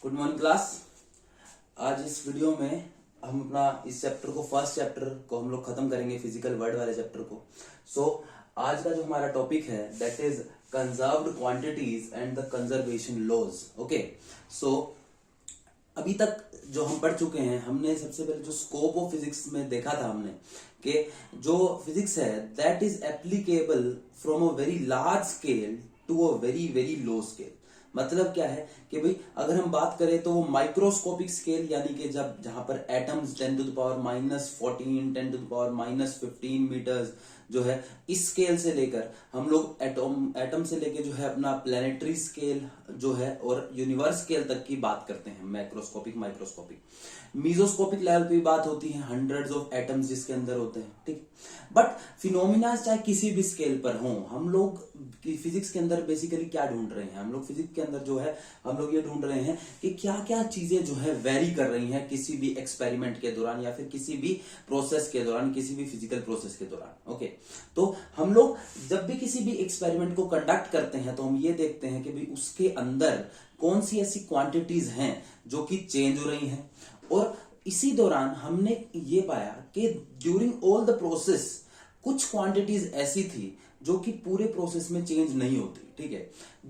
Good morning class. आज इस video में हम अपना इस चैप्टर को फर्स्ट चैप्टर को हम लोग खत्म करेंगे, फिजिकल वर्ल्ड वाले चैप्टर को। आज का जो हमारा टॉपिक है that is conserved quantities and the conservation laws. Okay, so अभी तक जो हम पढ़ चुके हैं, हमने सबसे पहले जो स्कोप ऑफ फिजिक्स में देखा था हमने कि जो फिजिक्स है that is applicable from a very large scale to a very very low scale. मतलब क्या है कि भाई अगर हम बात करें तो वो माइक्रोस्कोपिक स्केल यानी कि जहां पर atoms 10 to the power -14 10 to the power -15 metres जो है, इस स्केल से लेकर हम लोग एटम से लेकर जो है अपना प्लेनेटरी स्केल जो है और यूनिवर्स स्केल तक की बात करते हैं, मैक्रोस्कोपिक माइक्रोस्कोपिक। मीजोस्कोपिक लेवल पे बात होती है हंड्रेड्स ऑफ एटम्स जिसके अंदर होते हैं, ठीक। बट फिनोमिना चाहे किसी भी स्केल पर हो, हम लोग फिजिक्स के अंदर बेसिकली क्या ढूंढ रहे हैं, हम लोग फिजिक्स के अंदर जो है हम लोग ये ढूंढ रहे हैं कि क्या क्या चीजें जो है वेरी कर रही हैं किसी भी एक्सपेरिमेंट के दौरान या फिर किसी भी प्रोसेस के दौरान, किसी भी फिजिकल प्रोसेस के दौरान। ओके, तो हम लोग जब भी किसी भी एक्सपेरिमेंट को कंडक्ट करते हैं तो हम ये देखते हैं कि भाई उसके अंदर कौन सी ऐसी क्वांटिटीज हैं जो कि चेंज हो रही हैं। और इसी दौरान हमने ये पाया कि ड्यूरिंग ऑल द प्रोसेस कुछ क्वांटिटीज ऐसी थी जो कि पूरे प्रोसेस में चेंज नहीं होती, ठीक है।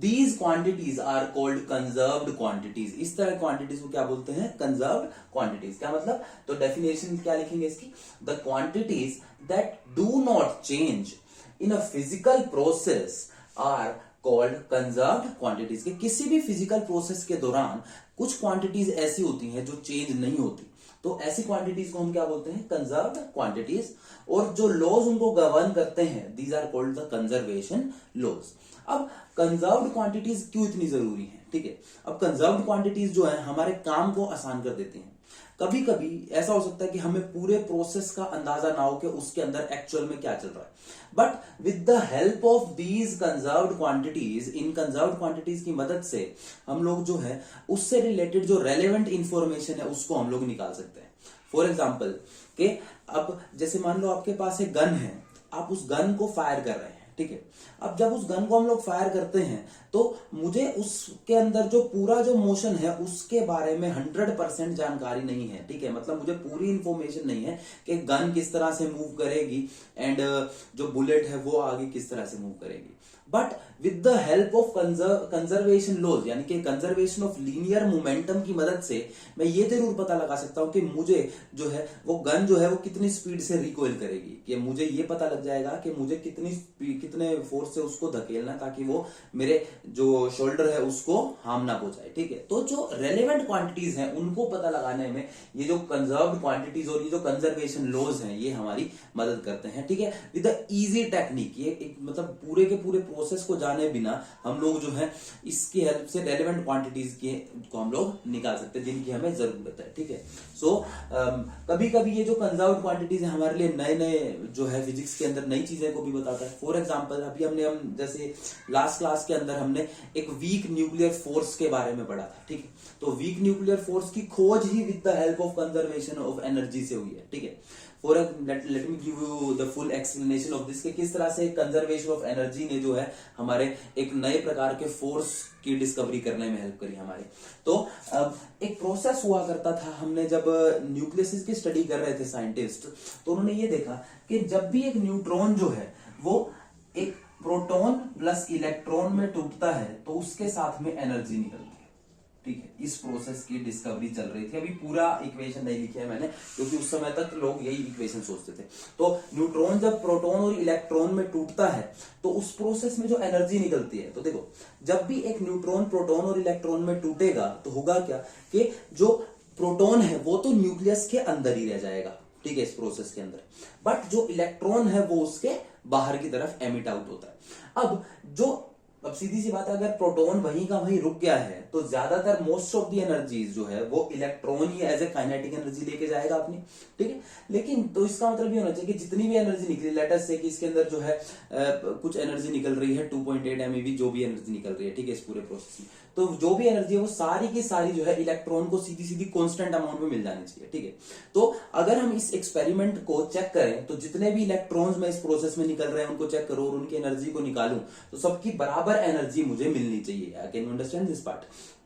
These quantities are called conserved quantities. इस तरह क्वांटिटीज को क्या बोलते हैं? Conserved quantities. क्या मतलब? तो डेफिनेशन क्या लिखेंगे इसकी? The quantities that do not change in a physical process are called conserved quantities. के किसी भी फिजिकल प्रोसेस के दौरान कुछ क्वांटिटीज ऐसी होती हैं जो चेंज नहीं होती, तो ऐसी क्वांटिटीज को हम क्या बोलते हैं? Conserved quantities. और जो लॉज उनको गवर्न करते हैं these are called the conservation laws. अब कंजर्व्ड क्वांटिटीज क्यों इतनी जरूरी है, ठीक है। अब कंजर्व्ड क्वांटिटीज जो है हमारे काम को आसान कर देती हैं। कभी कभी ऐसा हो सकता है कि हमें पूरे प्रोसेस का अंदाजा ना हो कि उसके अंदर एक्चुअल में क्या चल रहा है, but with the help of these conserved quantities, in conserved quantities की मदद से हम लोग जो है उससे रिलेटेड जो रेलेवेंट इंफॉर्मेशन है उसको हम लोग निकाल सकते हैं। फॉर एग्जाम्पल कि अब जैसे मान लो आपके पास एक गन है, आप उस गन को फायर कर रहे हैं, ठीक है। अब जब उस गन को हम लोग फायर करते हैं तो मुझे उसके अंदर जो पूरा जो मोशन है उसके बारे में 100% जानकारी नहीं है, ठीक है। मतलब मुझे पूरी इंफॉर्मेशन नहीं है कि गन किस तरह से मूव करेगी एंड जो बुलेट है वो आगे किस तरह से मूव करेगी। But with the help of conservation laws यानी कि कंजर्वेशन ऑफ लीनियर मोमेंटम की मदद से मैं ये जरूर पता लगा सकता हूं कि मुझे जो है वो गन जो है वो कितनी स्पीड से रिकॉइल करेगी, कि मुझे ये पता लग जाएगा कि मुझे कितने फोर्स से उसको धकेलना ताकि वो मेरे जो शोल्डर है उसको हार्म ना पहुंचाए, ठीक है। तो जो रेलेवेंट क्वांटिटीज हैं उनको पता लगाने में ये जो कंजर्व्ड क्वांटिटीज और ये जो कंजर्वेशन लॉज हैं ये हमारी मदद करते हैं, ठीक है। विद द इजी टेक्निक, ये एक मतलब पूरे के पूरे प्रोसेस को जाने बिना हम लोग जो है इसकी हेल्प से रेलेवेंट क्वांटिटीज को हम लोग निकाल सकते हैं जिनकी हमें जरूरत है, ठीक है। सो कभी कभी ये जो कंजर्व्ड क्वांटिटीज है हमारे लिए नए नए जो है फिजिक्स के अंदर नई चीजें को भी बताता है। फॉर एग्जांपल अभी हम जैसे लास्ट क्लास के अंदर हमने एक वीक न्यूक्लियर फोर्स के बारे में पढ़ा था, ठीक है। तो वीक न्यूक्लियर फोर्स की खोज ही with the help of conservation of energy से हुई है, ठीक है। For let me give you the full explanation of this कि किस तरह से कंजर्वेशन ऑफ एनर्जी ने जो है हमारे एक नए प्रकार के फोर्स की डिस्कवरी करने में हेल्प करी हमारे। तो एक प्रोसेस हुआ करता था, हमने जब न्यूक्लियस की स्टडी कर रहे थे साइंटिस्ट, तो उन्होंने ये देखा कि जब भी एक न्यूट्रॉन जो है वो एक प्रोटॉन प्लस इलेक्ट्रॉन में टूटता है तो उसके साथ में एनर्जी निकलती है, ठीक है। इस प्रोसेस की डिस्कवरी चल रही थी। अभी पूरा इक्वेशन नहीं लिखा है मैंने क्योंकि उस समय तक लोग यही इक्वेशन सोचते थे। तो न्यूट्रॉन जब प्रोटॉन और इलेक्ट्रॉन में टूटता है तो उस प्रोसेस में जो एनर्जी निकलती है, तो देखो जब भी एक न्यूट्रॉन प्रोटॉन और इलेक्ट्रॉन में टूटेगा तो होगा क्या कि जो प्रोटॉन है वो तो न्यूक्लियस के अंदर ही रह जाएगा, ठीक है, इस प्रोसेस के अंदर, बट जो इलेक्ट्रॉन है वो उसके बाहर की तरफ एमिट आउट होता है। अब सीधी सी बात है, अगर प्रोटॉन वहीं का वहीं रुक गया है तो ज्यादातर मोस्ट ऑफ द एनर्जीज जो है वो इलेक्ट्रॉन ही एज ए काइनेटिक एनर्जी लेके जाएगा अपनी, ठीक है। लेकिन तो इसका मतलब ये होना चाहिए कि जितनी भी एनर्जी निकली, लेट अस से कि इसके अंदर जो है कुछ एनर्जी निकल रही है 2.8 MeV, जो भी एनर्जी निकल रही है, ठीक है, इस पूरे प्रोसेस में, तो जो भी एनर्जी है वो सारी की सारी जो है इलेक्ट्रॉन को सीधी सीधी कांस्टेंट अमाउंट में मिल जानी चाहिए, ठीक है। तो अगर हम इस एक्सपेरिमेंट को चेक करें तो जितने भी इलेक्ट्रॉन्स में इस प्रोसेस में निकल रहे हैं उनको चेक करो और उनकी एनर्जी को निकालूं तो सबकी बराबर एनर्जी मुझे मिलनी चाहिए। Can you understand this part?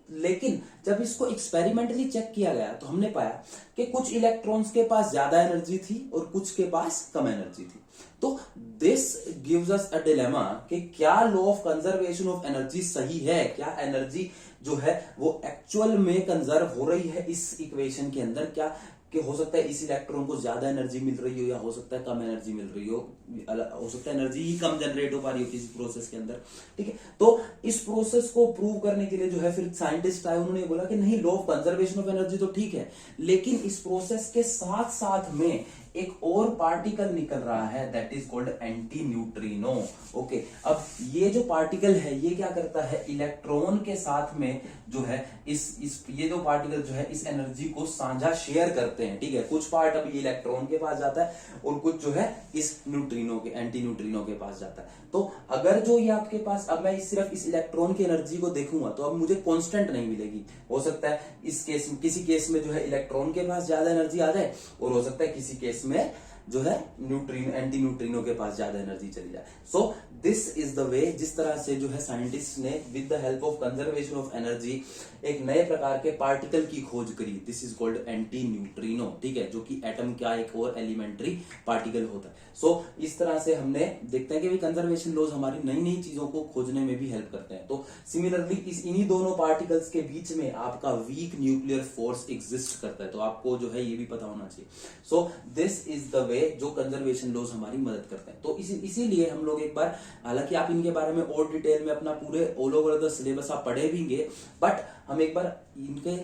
लेकिन जब इसको एक्सपेरिमेंटली चेक किया गया तो हमने पाया कि कुछ इलेक्ट्रॉन्स के पास ज्यादा एनर्जी थी और कुछ के पास कम एनर्जी थी। तो this gives us a dilemma कि क्या law of conservation of energy सही है, क्या एनर्जी जो है वो एक्चुअल में कंजर्व हो रही है इस इक्वेशन के अंदर, क्या कि हो सकता है इस इलेक्ट्रॉन को ज्यादा एनर्जी मिल रही हो या हो सकता है कम एनर्जी मिल रही हो सकता है एनर्जी ही कम जनरेट हो पा रही हो किसी प्रोसेस के अंदर। ठीक है, तो इस प्रोसेस को प्रूव करने के लिए जो है फिर साइंटिस्ट आए, उन्होंने बोला कि नहीं, law of conservation of energy तो ठीक है, लेकिन इस प्रोसेस के साथ साथ में एक और पार्टिकल निकल रहा है, that is called anti neutrino. Okay, अब ये जो पार्टिकल है ये क्या करता है, इलेक्ट्रॉन के साथ में जो है इस ये जो पार्टिकल जो है इस एनर्जी को साझा शेयर करते हैं। ठीक है, कुछ पार्ट अब ये इलेक्ट्रॉन के पास जाता है और कुछ जो है इस न्यूट्रिनो के, एंटी न्यूट्रिनो के पास जाता है। तो अगर जो ये आपके पास, अब मैं सिर्फ इस इलेक्ट्रॉन की एनर्जी को देखूंगा तो अब मुझे कांस्टेंट नहीं मिलेगी। हो सकता है इस केस में, किसी केस में जो है इलेक्ट्रॉन के पास ज्यादा एनर्जी आ जाए और हो सकता है किसी केस में जो है न्यूट्रिनो, एंटी न्यूट्रिनो के पास ज्यादा एनर्जी चली जाए। सो दिस इज द वे, जिस तरह से जो है साइंटिस्ट ने with the help of conservation of energy एक नए प्रकार के पार्टिकल की खोज करी, this is called anti neutrino. ठीक है, जो कि एटम का एक और एलिमेंट्री पार्टिकल होता है। सो इस तरह से हमने देखते हैं कि कंजर्वेशन लॉज हमारी नई नई चीजों को खोजने में भी हेल्प करते हैं। तो सिमिलरली इन्हीं दोनों पार्टिकल्स के बीच में आपका वीक न्यूक्लियर फोर्स एग्जिस्ट करता है, तो आपको जो है ये भी पता होना चाहिए। सो दिस इज द वे जो कंजर्वेशन लॉज हमारी मदद करते हैं। तो इसीलिए हम लोग एक बार, हालांकि आप इनके बारे में और डिटेल में अपना पूरे ऑल ओवर द सिलेबस आप पढ़े भीगे, बट हम एक बार इनके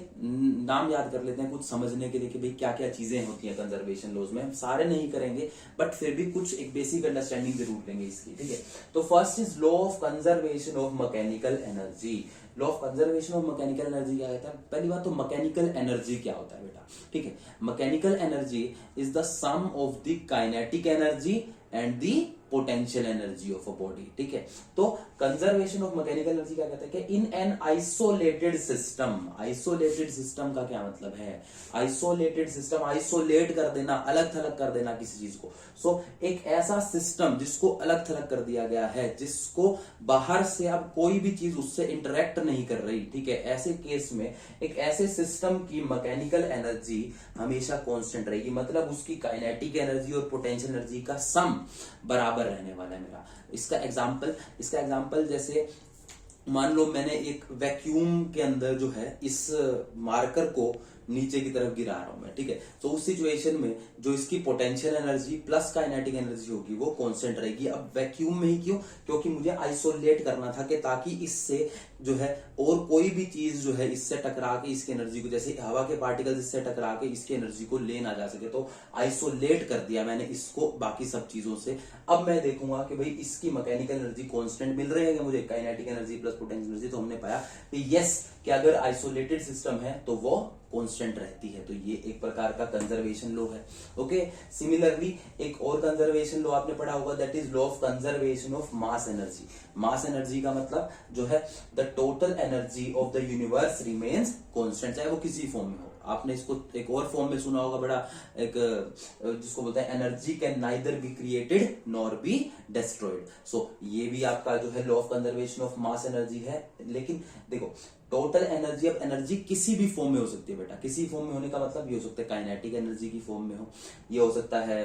नाम याद कर लेते हैं कुछ समझने के लिए कि भाई क्या क्या चीजें होती हैं कंजर्वेशन लॉज में। हम सारे नहीं करेंगे बट फिर भी कुछ एक बेसिक अंडरस्टैंडिंग जरूर लेंगे इसकी। ठीक है, तो first is law of conservation of mechanical energy. Law of conservation of mechanical energy क्या कहता है? पहली बात तो मैकेनिकल एनर्जी क्या होता है बेटा? ठीक है, mechanical energy is the sum of the kinetic energy and the potential energy of a body. ठीक है, तो कंजर्वेशन ऑफ मैकेनिकल एनर्जी क्या कहता है कि इन an isolated system, isolated system का क्या मतलब है? आइसोलेटेड सिस्टम, आइसोलेट कर देना, अलग थलग कर देना किसी चीज को। सो एक ऐसा सिस्टम जिसको अलग थलग कर दिया गया है, जिसको बाहर से अब कोई भी चीज उससे इंटरेक्ट नहीं कर रही। ठीक है, ऐसे केस में एक ऐसे सिस्टम की मैकेनिकल एनर्जी हमेशा कांस्टेंट रहेगी, मतलब उसकी काइनेटिक एनर्जी और पोटेंशियल एनर्जी का सम बराबर रहने वाला है मेरा। इसका एग्जांपल जैसे मान लो मैंने एक वैक्यूम के अंदर जो है इस मार्कर को नीचे की तरफ गिरा रहा हूं मैं। ठीक है, तो उस सिचुएशन में जो इसकी potential energy plus kinetic energy होगी वो कांस्टेंट रहेगी। अब वैक्यूम में ही क्यों? क्योंकि मुझे आइसोलेट करना था कि ताकि इससे जो है और कोई भी चीज जो है इससे टकरा के इसकी एनर्जी को, जैसे हवा के पार्टिकल इससे टकरा के इसकी एनर्जी को ले ना जा सके, तो आइसोलेट कर दिया मैंने इसको बाकी सब चीजों से। अब मैं देखूंगा कि भाई इसकी मैकेनिकल एनर्जी कांस्टेंट मिल रही है कि मुझे kinetic energy plus potential energy. तो हमने पाया कि यस, कि अगर आइसोलेटेड सिस्टम है तो वो कांस्टेंट रहती है। तो ये एक प्रकार का कंजर्वेशन लॉ है। ओके, सिमिलरली एक और कंजर्वेशन लॉ आपने पढ़ा होगा, that is law of conservation of mass energy. Mass energy का मतलब जो है the total energy of the universe remains constant, चाहे वो किसी फॉर्म में हो। आपने इसको एक और फॉर्म में सुना होगा बड़ा, एक जिसको बोलते हैं energy can neither be created nor be destroyed. So ये भी आपका जो है law of conservation of mass energy है। लेकिन देखो, टोटल एनर्जी, अब एनर्जी किसी भी फॉर्म में हो सकती है बेटा। किसी फॉर्म में होने का मतलब ये हो सकता है काइनेटिक एनर्जी की फॉर्म में हो, ये हो सकता है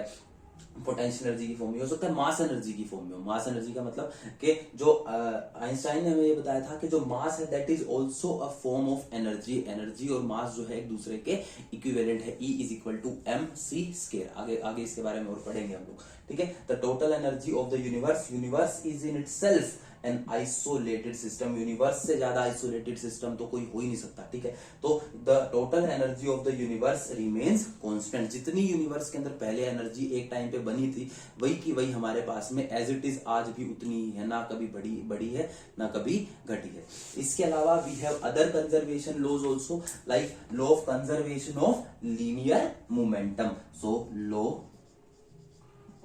पोटेंशियल एनर्जी की फॉर्म में, हो सकता है मास एनर्जी की फॉर्म में हो। मास एनर्जी का मतलब कि जो आइंस्टाइन ने हमें ये बताया था कि जो मास है that is also a form of energy. Energy और मास जो है एक दूसरे के इक्विवेलेंट है। E is equal to MC square. आगे इसके बारे में और पढ़ेंगे हम लोग। ठीक है, the total energy of the universe is in itself N isolated system. Universe से ज्यादा आइसोलेटेड सिस्टम तो कोई हो ही नहीं सकता। ठीक है, तो the total energy of the universe remains constant. जितनी यूनिवर्स के अंदर पहले एनर्जी एक टाइम पे बनी थी वही की वही हमारे पास में एज इट इज आज भी उतनी ही है, ना कभी बढ़ी है ना कभी घटी है। इसके अलावा we have other conservation laws also, like law of conservation of linear momentum. So law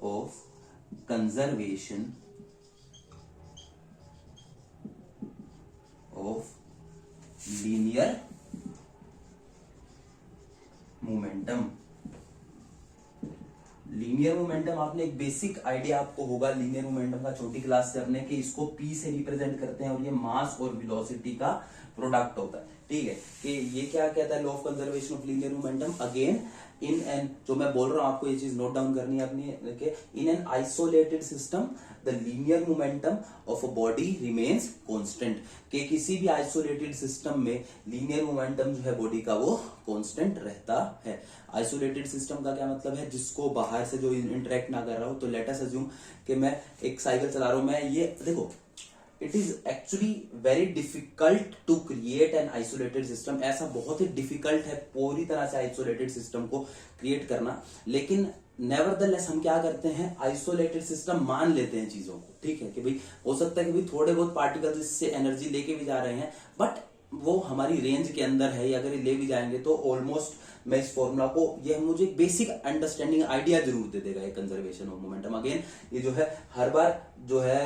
of conservation of linear momentum linear momentum आपने एक बेसिक आइडिया आपको होगा लीनियर मोमेंटम का छोटी क्लास से अपने कि इसको p से रिप्रेजेंट करते हैं और ये मास और वेलोसिटी का प्रोडक्ट होता है, ठीक है। कि ये क्या कहता है, law of conservation of linear momentum, again in an, जो मैं बोल रहा हूं आपको ये चीज नोट डाउन करनी है अपनी, इन an isolated system the linear momentum of a body remains constant, कि किसी भी आइसोलेटेड सिस्टम में लीनियर मोमेंटम जो है बॉडी का वो कांस्टेंट रहता है। आइसोलेटेड सिस्टम का क्या मतलब है, जिसको बाहर से जो इंटरेक्ट ना कर रहा हो। तो लेट अस अज्यूम कि मैं एक साइकिल चला रहा हूं, मैं ये देखो, it is actually very difficult to create an isolated system. ऐसा बहुत ही डिफिकल्ट है पूरी तरह से आइसोलेटेड सिस्टम को क्रिएट करना, लेकिन नेवरदलेस हम क्या करते हैं, आइसोलेटेड सिस्टम मान लेते हैं चीजों को, ठीक है। कि भाई हो सकता है कि भाई थोड़े बहुत पार्टिकल्स इससे एनर्जी लेके भी जा रहे हैं, बट वो हमारी रेंज के अंदर है, या अगर ये ले भी जाएंगे तो ऑलमोस्ट मैं इस फॉर्मूला को, ये मुझे बेसिक अंडरस्टैंडिंग आइडिया जरूर दे देगा एक कंजर्वेशन ऑफ मोमेंटम। अगेन ये जो है हर बार जो है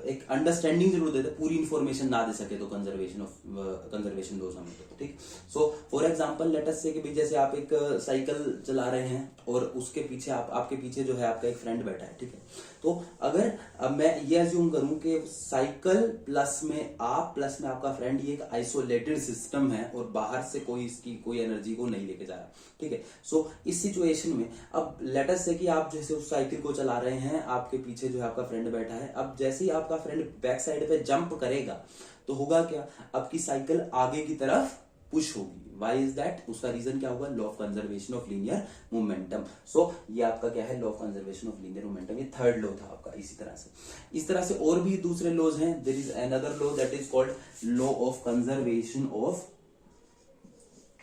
एक अंडरस्टैंडिंग जरूर देते, पूरी इंफॉर्मेशन ना दे सके तो कंजर्वेशन लॉज हमें, ठीक। So for example let us से कि भाई जैसे आप एक साइकिल चला रहे हैं और उसके पीछे आपके पीछे जो है आपका एक फ्रेंड बैठा है, ठीक है। तो अगर अब मैं ये अज्यूम करूं कि साइकिल प्लस में आप प्लस में आपका फ्रेंड, ये एक आइसोलेटेड सिस्टम है और बाहर से कोई इसकी कोई एनर्जी को नहीं लेके जा रहा, ठीक है। सो इस सिचुएशन में अब लेट अस से कि आप जैसे उस साइकिल को चला रहे हैं, आपके पीछे जो है आपका फ्रेंड बैठा है। अब जैसे ही आपका फ्रेंड बैक साइड पे जंप करेगा तो होगा क्या, आपकी साइकिल आगे की तरफ पुश होगी। वाई इज दैट, उसका रीजन क्या होगा, law of conservation of linear momentum. So ये आपका क्या है, law of conservation of linear momentum, ये थर्ड लॉ था आपका। इस तरह से और भी दूसरे लॉज हैं। There is another law that is called law of conservation of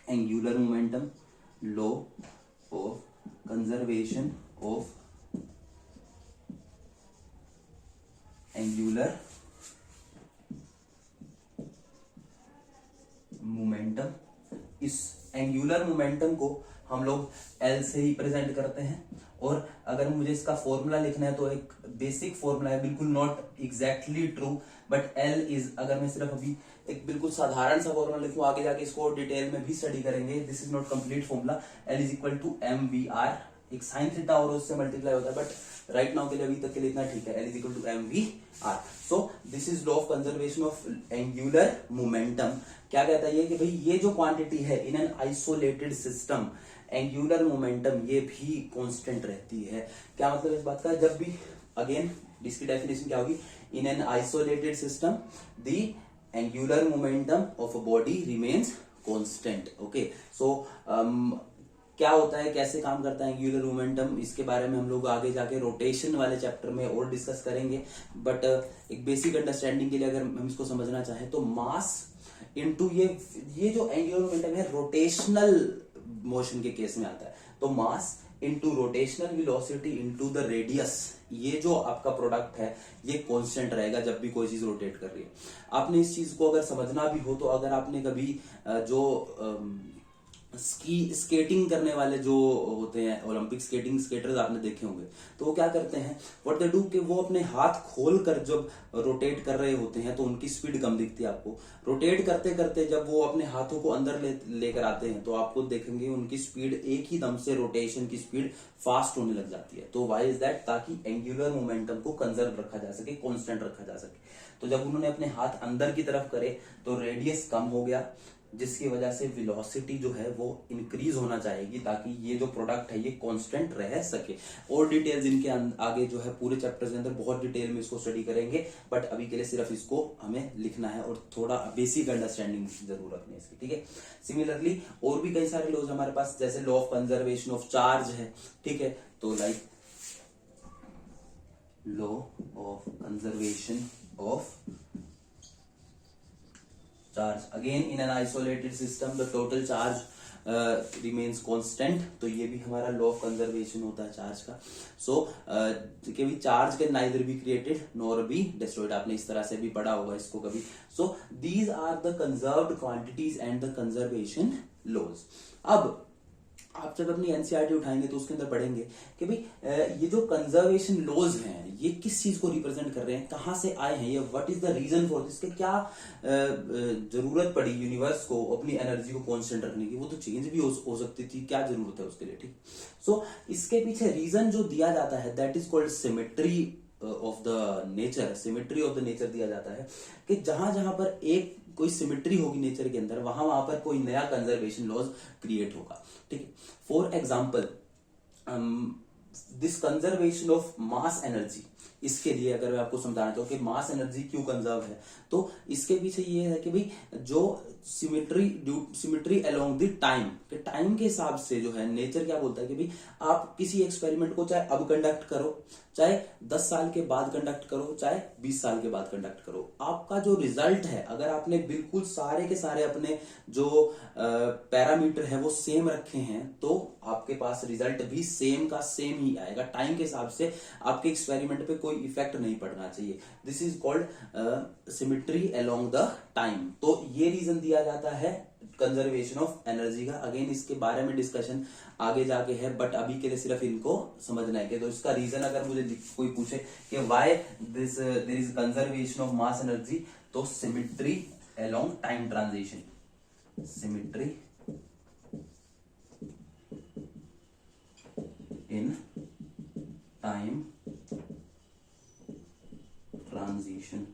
angular momentum, law of conservation of angular momentum. इस एंगुलर मोमेंटम को हम लोग L से ही प्रेजेंट करते हैं, और अगर मुझे इसका फॉर्मूला लिखना है तो एक बेसिक फॉर्मूला है, बिल्कुल not exactly true, but L is, अगर मैं सिर्फ अभी एक बिल्कुल साधारण सा फॉर्मूला लिखूं, आगे जाके इसको डिटेल में भी स्टडी करेंगे, this is not complete formula. L is equal to mvr, एक साइन थीटा और उससे मल्टीप्लाई होता है, बट राइट नाउ के लिए, अभी तक के लिए इतना ठीक है। L is equal to mvr। So this is law of conservation of angular momentum. क्या कहता है ये कि भाई ये जो क्वांटिटी है इन an isolated system, angular momentum, ये भी कांस्टेंट रहती है। क्या मतलब इस बात का, जब भी, अगेन इसकी डेफिनेशन क्या होगी, in an isolated system the angular momentum of a body remains constant. Okay, so क्या होता है, कैसे काम करता है एंगुलर मोमेंटम, इसके बारे में हम लोग आगे जाके रोटेशन वाले चैप्टर में और डिस्कस करेंगे। बट एक बेसिक अंडरस्टैंडिंग के लिए अगर हम इसको समझना चाहें तो मास इनटू ये जो एंगुलर मोमेंटम है रोटेशनल मोशन के केस में आता है, तो mass into rotational velocity into the radius, ये जो आपका प्रोडक्ट है ये कांस्टेंट रहेगा जब भी कोई चीज रोटेट कर रही है। आपने इस चीज को अगर समझना भी हो तो, अगर आपने कभी जो स्केटिंग करने वाले जो होते हैं ओलंपिक स्केटर्स आपने देखे होंगे, तो वो क्या करते हैं, व्हाट दे डू, कि वो अपने हाथ खोल कर जब रोटेट कर रहे होते हैं तो उनकी स्पीड कम दिखती है आपको। रोटेट करते करते जब वो अपने हाथों को अंदर लेकर आते हैं तो आपको देखेंगे उनकी स्पीड एक ही दम से, रोटेशन की स्पीड फास्ट होने लग जाती है। तो व्हाई इज दैट, ताकि एंगुलर मोमेंटम को कंजर्व रखा जा सके, कांस्टेंट रखा जा सके। तो जब उन्होंने अपने हाथ अंदर की तरफ करे तो रेडियस कम हो गया, जिसकी वजह से वेलोसिटी जो है वो इंक्रीज होना चाहिए, ताकि ये जो प्रोडक्ट है ये कांस्टेंट रह सके। और डिटेल्स इनके आगे जो है पूरे चैप्टर के अंदर बहुत डिटेल में इसको स्टडी करेंगे, बट अभी के लिए सिर्फ इसको हमें लिखना है और थोड़ा बेसिक अंडरस्टैंडिंग जरूर रखनी है इसकी, ठीक है। सिमिलरली और भी कई सारे लॉज हमारे पास, जैसे law of conservation of charge है, ठीक है। तो like law of conservation of charge, again in an isolated system the total charge remains constant. तो ये भी हमारा लॉ ऑफ कंजर्वेशन होता है चार्ज का। So charge can neither be created nor be destroyed, आपने इस तरह से भी पढ़ा होगा इसको कभी। So these are the conserved quantities and the conservation laws. अब आप जब अपनी एनसीईआरटी उठाएंगे तो उसके अंदर पढ़ेंगे कि भाई ये जो कंजर्वेशन लॉज हैं ये किस चीज को रिप्रेजेंट कर रहे हैं, कहाँ से आए हैं ये, what is the reason for this, के क्या जरूरत पड़ी यूनिवर्स को अपनी एनर्जी को कांस्टेंट रखने की। वो तो चेंज भी हो सकती थी, क्या जरूरत है उसके लिए, ठीक। सो इसके पीछे रीजन जो दिया जाता है that is called symmetry of the nature. Symmetry of the nature दिया जाता है कि जहां जहां पर एक कोई सिमेट्री होगी नेचर के अंदर, वहां वहां पर कोई नया कंजर्वेशन लॉज क्रिएट होगा, ठीक है। For example this conservation of mass energy, इसके लिए अगर मैं आपको समझाना चाहूँ कि मास एनर्जी क्यों कंजर्व है, तो इसके पीछे ये है कि भाई जो सिमेट्री अलोंग द टाइम, के टाइम के हिसाब से जो है नेचर क्या बोलता है कि भाई आप किसी एक्सपेरिमेंट को चाहे अब कंडक्ट करो, चाहे 10 साल के बाद कंडक्ट करो, चाहे 20 साल के बाद कंडक्ट करो, आपका जो रिजल्ट है, अगर आपने बिल्कुल सारे के सारे अपने जो पैरामीटर है वो सेम रखे हैं, तो आपके पास रिजल्ट भी सेम का सेम ही आएगा। टाइम के हिसाब से आपके एक्सपेरिमेंट पे कोई इफेक्ट नहीं पड़ना चाहिए। This is called symmetry along the time. तो ये रीजन दिया जाता है कंजर्वेशन ऑफ एनर्जी का। अगेन इसके बारे में डिस्कशन आगे जाके है, बट अभी के लिए सिर्फ इनको समझना है कि तो इसका रीजन अगर मुझे कोई पूछे कि why there is conservation of mass energy, तो symmetry along time transition, symmetry in time transition.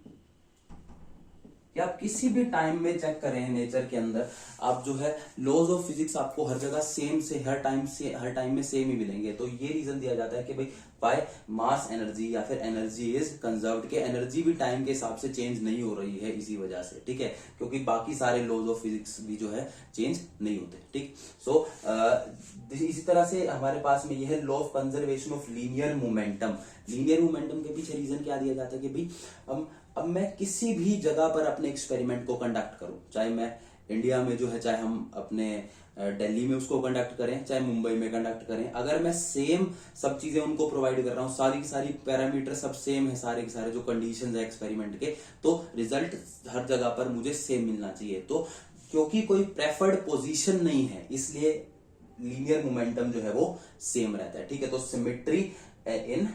कि आप किसी भी टाइम में चेक करें नेचर के अंदर, आप जो है लॉज ऑफ फिजिक्स आपको हर जगह सेम से हर टाइम में सेम ही मिलेंगे। तो ये रीजन दिया जाता है कि भाई बाय मास एनर्जी या फिर एनर्जी इज कंजर्व्ड, के एनर्जी भी टाइम के हिसाब से चेंज नहीं हो रही है इसी वजह से, ठीक है, क्योंकि बाकी सारे लॉज ऑफ फिजिक्स भी जो है चेंज नहीं होते, ठीक। सो इसी तरह से हमारे पास में यह है law of conservation of linear momentum. Linear momentum के पीछे रीजन क्या दिया जाता है कि भाई अब मैं किसी भी जगह पर अपने एक्सपेरिमेंट को कंडक्ट करूं, चाहे मैं इंडिया में जो है, चाहे हम अपने दिल्ली में उसको कंडक्ट करें, चाहे मुंबई में कंडक्ट करें, अगर मैं सेम सब चीजें उनको प्रोवाइड कर रहा हूं, सारी की सारी पैरामीटर सब सेम है, सारे के सारे जो कंडीशंस है एक्सपेरिमेंट के, तो रिजल्ट हर जगह पर मुझे सेम मिलना चाहिए। तो क्योंकि कोई प्रेफर्ड पोजीशन नहीं है, इसलिए लीनियर मोमेंटम जो है वो सेम रहता है, ठीक है। तो सिमेट्री इन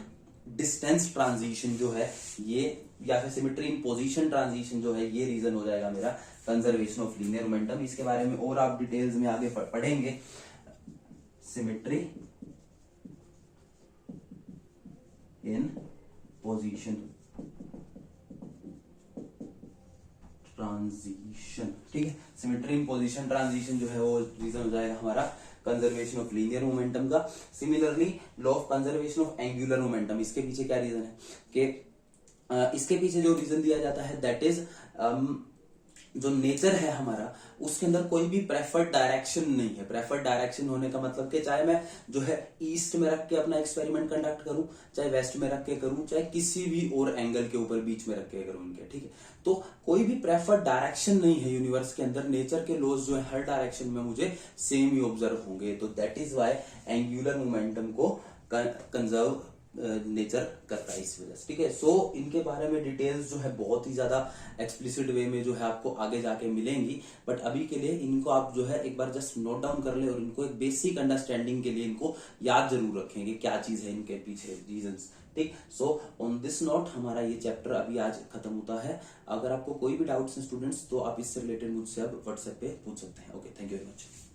डिस्टेंस ट्रांजिशन जो है ये, या फिर सिमेट्री इन पोजीशन ट्रांजिशन जो है, ये रीजन हो जाएगा मेरा कंजर्वेशन ऑफ लीनियर मोमेंटम। इसके बारे में और आप डिटेल्स में आगे पढ़ेंगे। सिमेट्री इन पोजीशन ट्रांजिशन, ठीक है। सिमेट्री इन पोजीशन ट्रांजिशन जो है वो रीजन हो जाएगा हमारा कंजर्वेशन ऑफ लीनियर मोमेंटम का। Similarly law of conservation of angular momentum, इसके पीछे क्या रीजन है कि इसके पीछे जो रीजन दिया जाता है दैट इज जो नेचर है हमारा, उसके अंदर कोई भी प्रेफर्ड डायरेक्शन नहीं है। प्रेफर्ड डायरेक्शन होने का मतलब कि चाहे मैं जो है ईस्ट में रख के अपना एक्सपेरिमेंट कंडक्ट करूं, चाहे वेस्ट में रख के करूं, चाहे किसी भी और एंगल के ऊपर बीच में रख के करूं उनके, ठीक है। तो कोई भी प्रेफर्ड डायरेक्शन नहीं है यूनिवर्स के अंदर। नेचर के लॉज जो है हर डायरेक्शन में मुझे सेम ही ऑब्जर्व होंगे। तो that is why angular momentum को कंजर्व नेचर करता है इस वजह से, ठीक है। सो इनके बारे में डिटेल्स जो है बहुत ही ज्यादा एक्सप्लिसिट वे में जो है आपको आगे जाके मिलेंगी, बट अभी के लिए इनको आप जो है एक बार जस्ट नोट डाउन कर ले और इनको एक बेसिक अंडरस्टैंडिंग के लिए इनको याद जरूर रखें कि क्या चीज है इनके पीछे रीजंस, ठीक। सो ऑन दिस नोट हमारा ये चैप्टर अभी आज खत्म होता है। अगर आपको कोई भी डाउट्स हैं स्टूडेंट्स, तो आप इससे रिलेटेड मुझसे अब व्हाट्सएप पे पूछ सकते हैं। Okay, thank you very much.